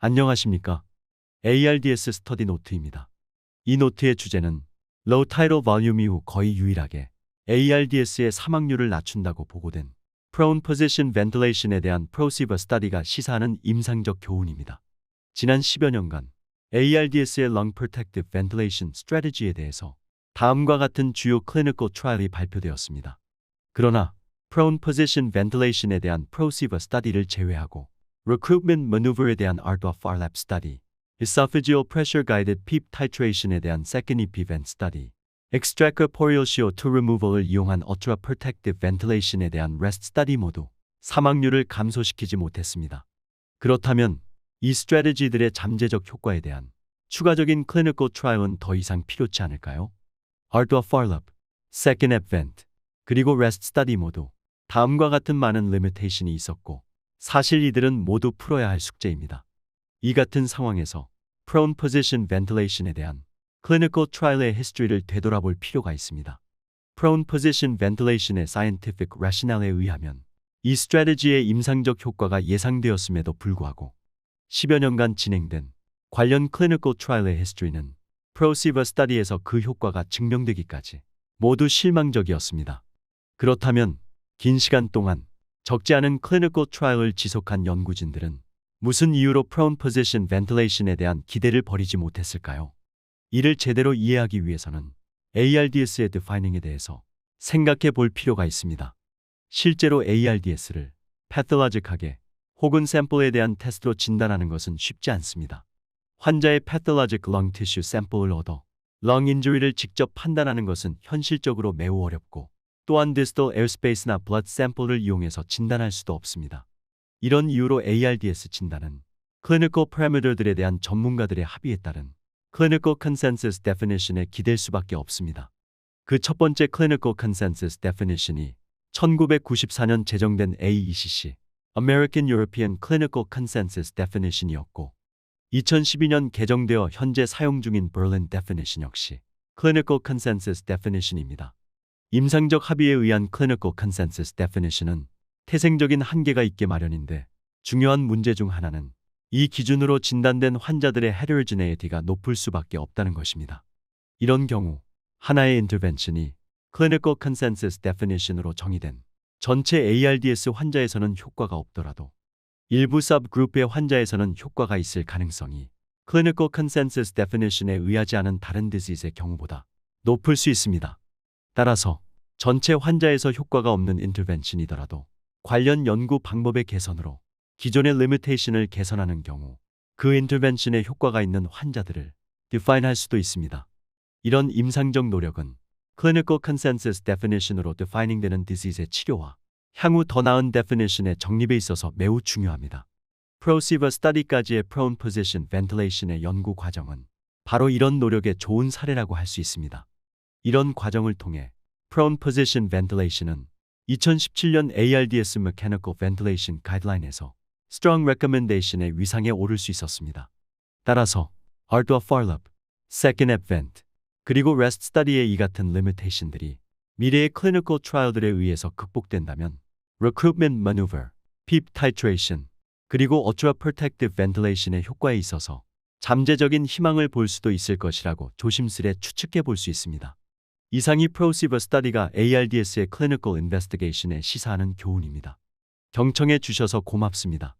안녕하십니까? ARDS 스터디 노트입니다. 이 노트의 주제는 Low Tidal Volume 이후 거의 유일하게 ARDS의 사망률을 낮춘다고 보고된 Prone Position Ventilation에 대한 Prosever Study가 시사하는 임상적 교훈입니다. 지난 10여 년간 ARDS의 Lung Protective Ventilation Strategy에 대해서 다음과 같은 주요 클리니컬 트라이얼이 발표되었습니다. 그러나 Prone Position Ventilation에 대한 Prosever Study를 제외하고 Recruitment Maneuver에 대한 Ardua Farlap Study, Esophageal Pressure Guided PEEP Titration에 대한 Second EPVent Study, Extracorporeal CO2 Removal을 이용한 Ultra Protective Ventilation에 대한 REST Study 모두 사망률을 감소시키지 못했습니다. 그렇다면 이 스트래티지들의 잠재적 효과에 대한 추가적인 클리니컬 트라이얼은 더 이상 필요치 않을까요? Ardua Farlap, Second EPVent, 그리고 REST Study 모두 다음과 같은 많은 리미테이션이 있었고 사실 이들은 모두 풀어야 할 숙제입니다. 이 같은 상황에서 Prone Position Ventilation에 대한 클리니컬 트라이얼의 히스토리를 되돌아볼 필요가 있습니다. Prone Position Ventilation의 Scientific Rationale에 의하면 이 스트래티지의 임상적 효과가 예상되었음에도 불구하고 10여 년간 진행된 관련 클리니컬 트라이얼의 히스토리는 Prosever Study에서 그 효과가 증명되기까지 모두 실망적이었습니다. 그렇다면 긴 시간 동안 적지 않은 클리니컬 트라이얼을 지속한 연구진들은 무슨 이유로 Prone Position Ventilation에 대한 기대를 버리지 못했을까요? 이를 제대로 이해하기 위해서는 ARDS의 defining에 대해서 생각해 볼 필요가 있습니다. 실제로 ARDS를 pathologic하게 혹은 샘플에 대한 테스트로 진단하는 것은 쉽지 않습니다. 환자의 pathologic lung tissue 샘플을 얻어 lung injury를 직접 판단하는 것은 현실적으로 매우 어렵고 또한 distal airspace나 blood sample를 이용해서 진단할 수도 없습니다. 이런 이유로 ARDS 진단은 clinical parameter들에 대한 전문가들의 합의에 따른 clinical consensus definition에 기댈 수밖에 없습니다. 그 첫 번째 clinical consensus definition이 1994년 제정된 AECC, American European Clinical Consensus Definition이었고 2012년 개정되어 현재 사용 중인 Berlin Definition 역시 clinical consensus definition입니다. 임상적 합의에 의한 Clinical Consensus Definition은 태생적인 한계가 있게 마련인데 중요한 문제 중 하나는 이 기준으로 진단된 환자들의 heterogeneity가 높을 수밖에 없다는 것입니다. 이런 경우 하나의 intervention이 Clinical Consensus Definition으로 정의된 전체 ARDS 환자에서는 효과가 없더라도 일부 subgroup의 환자에서는 효과가 있을 가능성이 Clinical Consensus Definition에 의하지 않은 다른 disease의 경우보다 높을 수 있습니다. 따라서 전체 환자에서 효과가 없는 인터벤션이더라도 관련 연구 방법의 개선으로 기존의 limitation을 개선하는 경우 그 인터벤션에 효과가 있는 환자들을 define할 수도 있습니다. 이런 임상적 노력은 clinical consensus definition으로 defining되는 disease의 치료와 향후 더 나은 definition의 정립에 있어서 매우 중요합니다. Prosever Study까지의 Prone Position Ventilation의 연구 과정은 바로 이런 노력의 좋은 사례라고 할 수 있습니다. 이런 과정을 통해 Prone Position Ventilation은 2017년 ARDS Mechanical Ventilation Guideline에서 Strong Recommendation의 위상에 오를 수 있었습니다. 따라서 Ardua Farlap, Second EPVent, 그리고 REST Study의 이 같은 limitation들이 미래의 clinical trial들에 의해서 극복된다면 Recruitment Maneuver, PEEP Titration, 그리고 Ultra Protective Ventilation의 효과에 있어서 잠재적인 희망을 볼 수도 있을 것이라고 조심스레 추측해 볼 수 있습니다. 이상이 Prosever Study가 ARDS의 Clinical Investigation에 시사하는 교훈입니다. 경청해 주셔서 고맙습니다.